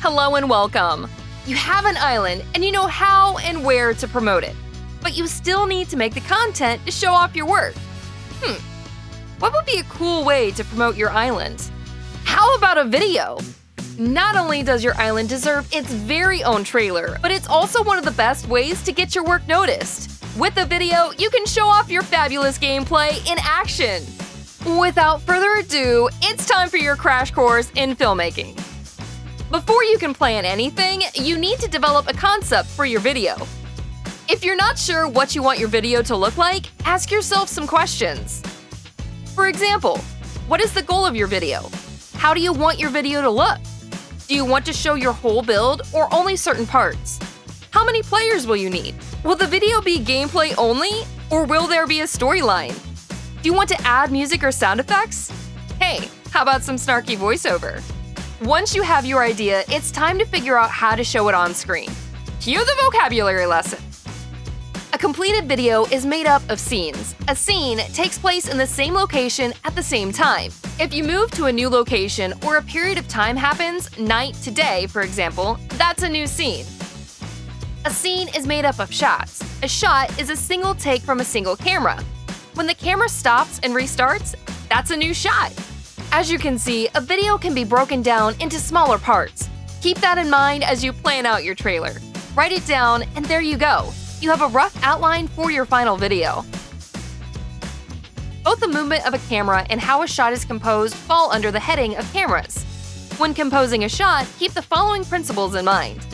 Hello and welcome. You have an island and you know how and where to promote it, but you still need to make the content to show off your work. What would be a cool way to promote your island? How about a video? Not only does your island deserve its very own trailer, but it's also one of the best ways to get your work noticed. With a video, you can show off your fabulous gameplay in action. Without further ado, it's time for your crash course in filmmaking. Before you can plan anything, you need to develop a concept for your video. If you're not sure what you want your video to look like, ask yourself some questions. For example, what is the goal of your video? How do you want your video to look? Do you want to show your whole build or only certain parts? How many players will you need? Will the video be gameplay only, or will there be a storyline? Do you want to add music or sound effects? Hey, how about some snarky voiceover? Once you have your idea, it's time to figure out how to show it on screen. Cue the vocabulary lesson. A completed video is made up of scenes. A scene takes place in the same location at the same time. If you move to a new location or a period of time happens, night to day, for example, that's a new scene. A scene is made up of shots. A shot is a single take from a single camera. When the camera stops and restarts, that's a new shot. As you can see, a video can be broken down into smaller parts. Keep that in mind as you plan out your trailer. Write it down, and there you go. You have a rough outline for your final video. Both the movement of a camera and how a shot is composed fall under the heading of cameras. When composing a shot, keep the following principles in mind.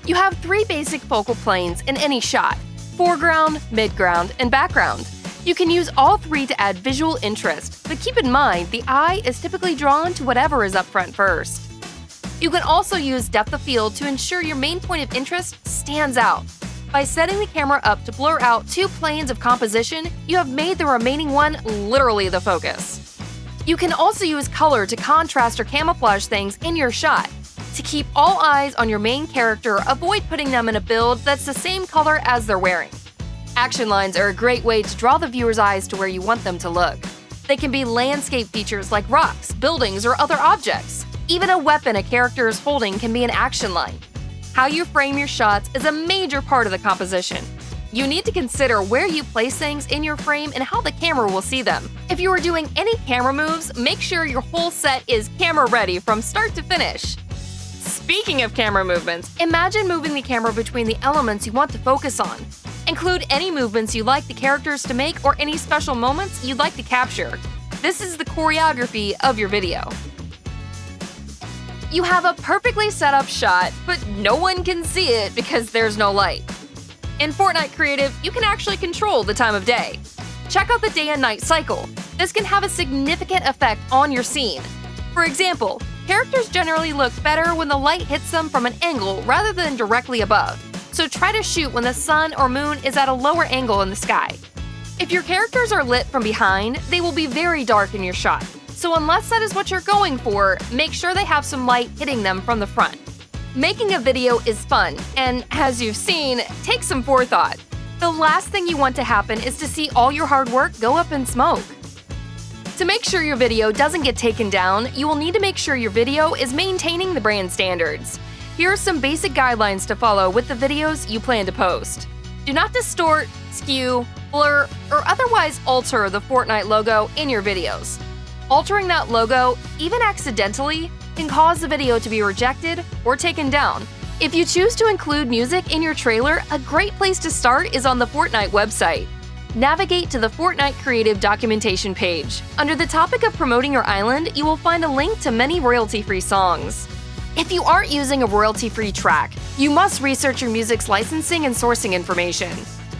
You have 3 basic focal planes in any shot: foreground, midground, and background. You can use all 3 to add visual interest, but keep in mind the eye is typically drawn to whatever is up front first. You can also use depth of field to ensure your main point of interest stands out. By setting the camera up to blur out 2 planes of composition, you have made the remaining one literally the focus. You can also use color to contrast or camouflage things in your shot. To keep all eyes on your main character, avoid putting them in a build that's the same color as they're wearing. Action lines are a great way to draw the viewer's eyes to where you want them to look. They can be landscape features like rocks, buildings, or other objects. Even a weapon a character is holding can be an action line. How you frame your shots is a major part of the composition. You need to consider where you place things in your frame and how the camera will see them. If you are doing any camera moves, make sure your whole set is camera ready from start to finish. Speaking of camera movements, imagine moving the camera between the elements you want to focus on. Include any movements you like the characters to make or any special moments you'd like to capture. This is the choreography of your video. You have a perfectly set up shot, but no one can see it because there's no light. In Fortnite Creative, you can actually control the time of day. Check out the day and night cycle. This can have a significant effect on your scene. For example, characters generally look better when the light hits them from an angle rather than directly above, so try to shoot when the sun or moon is at a lower angle in the sky. If your characters are lit from behind, they will be very dark in your shot. So unless that is what you're going for, make sure they have some light hitting them from the front. Making a video is fun, and as you've seen, takes some forethought. The last thing you want to happen is to see all your hard work go up in smoke. To make sure your video doesn't get taken down, you will need to make sure your video is maintaining the brand standards. Here are some basic guidelines to follow with the videos you plan to post. Do not distort, skew, blur, or otherwise alter the Fortnite logo in your videos. Altering that logo, even accidentally, can cause the video to be rejected or taken down. If you choose to include music in your trailer, a great place to start is on the Fortnite website. Navigate to the Fortnite Creative documentation page. Under the topic of promoting your island, you will find a link to many royalty-free songs. If you aren't using a royalty-free track, you must research your music's licensing and sourcing information.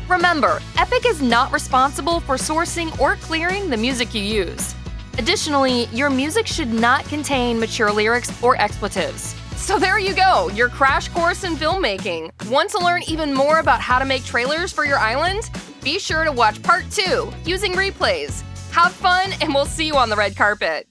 Remember, Epic is not responsible for sourcing or clearing the music you use. Additionally, your music should not contain mature lyrics or expletives. So there you go, your crash course in filmmaking. Want to learn even more about how to make trailers for your island? Be sure to watch part 2, using replays. Have fun, and we'll see you on the red carpet.